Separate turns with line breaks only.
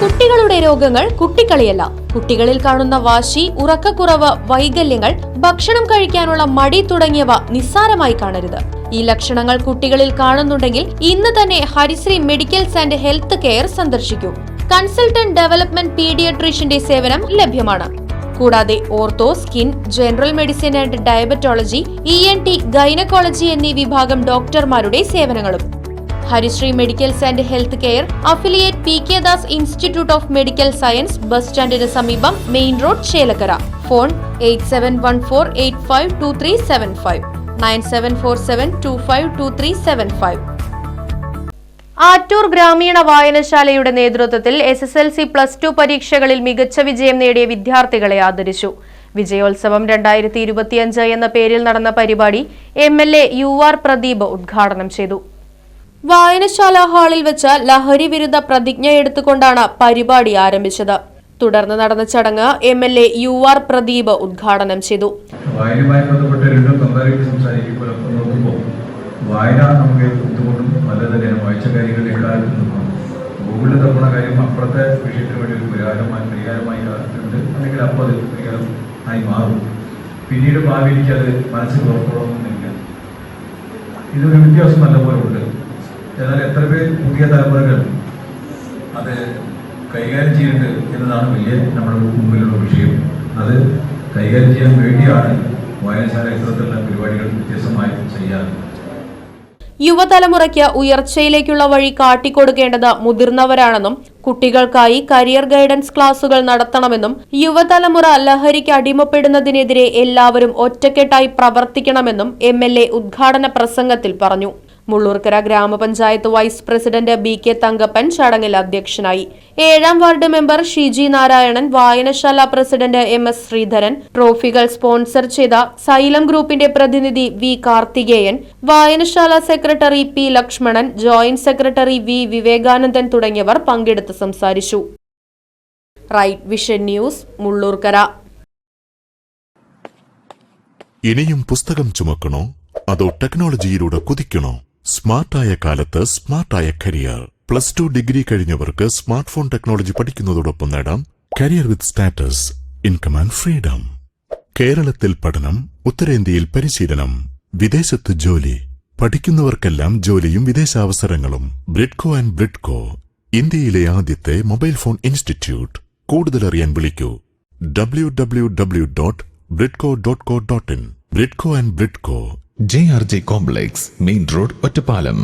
കുട്ടികളുടെ രോഗങ്ങൾ കുട്ടിക്കളിയല്ല. കുട്ടികളിൽ കാണുന്ന വാശി, ഉറക്കക്കുറവ്, വൈകല്യങ്ങൾ, ഭക്ഷണം കഴിക്കാനുള്ള മടി തുടങ്ങിയവ നിസ്സാരമായി കാണരുത്. ഈ ലക്ഷണങ്ങൾ കുട്ടികളിൽ കാണുന്നുണ്ടെങ്കിൽ ഇന്ന് തന്നെ Harishree medicals and health care സന്ദർശിക്കൂ. കൺസൾട്ടന്റ് ഡെവലപ്മെന്റ് പീഡിയാട്രീഷ്യന്റെ സേവനം ലഭ്യമാണ്. കൂടാതെ ortho, skin, general medicine and diabetology, ENT, gynaecology എന്നീ വിഭാഗം ഡോക്ടർമാരുടെ സേവനങ്ങളും. Harishree medicals and health care, affiliate PK Das institute of medical science, bus സ്റ്റാൻഡിന് സമീപം, main road, Chelakkara. Phone 8714852375 9747252375. Attoor ഗ്രാമീണ വായനശാലയുടെ നേതൃത്വത്തിൽ SSLC+2 പരീക്ഷകളിൽ മികച്ച വിജയം നേടിയ വിദ്യാർത്ഥികളെ ആദരിച്ചു. വിജയോത്സവം 2025 എന്ന പേരിൽ നടന്ന പരിപാടി MLA UR പ്രദീപ് ഉദ്ഘാടനം ചെയ്തു. വായനശാല ഹാളിൽ വെച്ച് ലഹരി വിരുദ്ധ പ്രതിജ്ഞ എടുത്തുകൊണ്ടാണ് പരിപാടി ആരംഭിച്ചത്. തുടർന്ന് നടന്ന ചടങ്ങ് MLA UR പ്രദീപ് ഉദ്ഘാടനം ചെയ്തു.
വായന നമുക്ക് എന്തുകൊണ്ടും നല്ല തന്നെയാണ്. വായിച്ച കാര്യങ്ങൾ എക്കാലത്തും ഗൂഗിളിൽ തപ്പുന്ന കാര്യം അപ്പുറത്തെ വിഷയത്തിന് വേണ്ടി ഒരു പരിഹാരമായി ഉണ്ട്, അല്ലെങ്കിൽ അപ്പോൾ അത് പരിഹാരമായി മാറും. പിന്നീട് ഭാവിയിലേക്ക് അത് മനസ്സിൽ ഉറപ്പുള്ളൊന്നുമില്ല. ഇതൊരു വ്യത്യാസം നല്ലപോലെ ഉണ്ട്. എന്നാൽ എത്ര പേർ പുതിയ തലമുറകൾ അത് കൈകാര്യം ചെയ്യുന്നുണ്ട് എന്നതാണ് വലിയ നമ്മുടെ മുമ്പിലുള്ള വിഷയം. അത് കൈകാര്യം ചെയ്യാൻ വേണ്ടിയാണ് വായനശാല ഇത്തരത്തിലുള്ള പരിപാടികൾ വ്യത്യസ്തമായി ചെയ്യാറ്.
യുവതലമുറയ്ക്ക് ഉയർച്ചയിലേക്കുള്ള വഴി കാട്ടിക്കൊടുക്കേണ്ടത് മുതിർന്നവരാണെന്നും കുട്ടികൾക്കായി കരിയർ ഗൈഡൻസ് ക്ലാസുകൾ നടത്തണമെന്നും യുവതലമുറ ലഹരിക്ക് അടിമപ്പെടുന്നതിനെതിരെ എല്ലാവരും ഒറ്റക്കെട്ടായി പ്രവർത്തിക്കണമെന്നും MLA ഉദ്ഘാടന പ്രസംഗത്തിൽ പറഞ്ഞു. മുള്ളൂർക്കര ഗ്രാമപഞ്ചായത്ത് വൈസ് പ്രസിഡന്റ് BK തങ്കപ്പൻ ചടങ്ങിൽ അധ്യക്ഷനായി. 7ാം വാർഡ് മെമ്പർ ഷിജി നാരായണൻ, വായനശാല പ്രസിഡന്റ് MS ശ്രീധരൻ, ട്രോഫികൾ സ്പോൺസർ ചെയ്ത സൈലം ഗ്രൂപ്പിന്റെ പ്രതിനിധി V കാർത്തികേയൻ, വായനശാല secretary P Lakshmanan, joint secretary V Vivekanandan തുടങ്ങിയവർ പങ്കെടുത്ത് സംസാരിച്ചു. Right Vision News, Mullurkara.
ഇനിയും പുസ്തകം ചുമക്കണോ അതോ ടെക്നോളജിയിലൂടെ കുതിക്കണോ? സ്മാർട്ടായ കാലത്ത് സ്മാർട്ടായ കരിയർ. +2 ഡിഗ്രി കഴിഞ്ഞവർക്ക് സ്മാർട്ട് ഫോൺ ടെക്നോളജി പഠിക്കുന്നതോടൊപ്പം നേടാം career with status, income and freedom. കേരളത്തിൽ പഠനം, ഉത്തരേന്ത്യയിൽ പരിശീലനം, വിദേശത്ത് ജോലി. പഠിക്കുന്നവർക്കെല്ലാം ജോലിയും വിദേശാവസരങ്ങളും. ബ്രിഡ്കോ ആൻഡ് ബ്രിഡ്കോ, ഇന്ത്യയിലെ ആദ്യത്തെ മൊബൈൽ ഫോൺ ഇൻസ്റ്റിറ്റ്യൂട്ട്. കൂടുതലറിയാൻ വിളിക്കൂ www.bridco.co.in. Bridco and Bridco,
JRJ complex, main road, Ottapalam.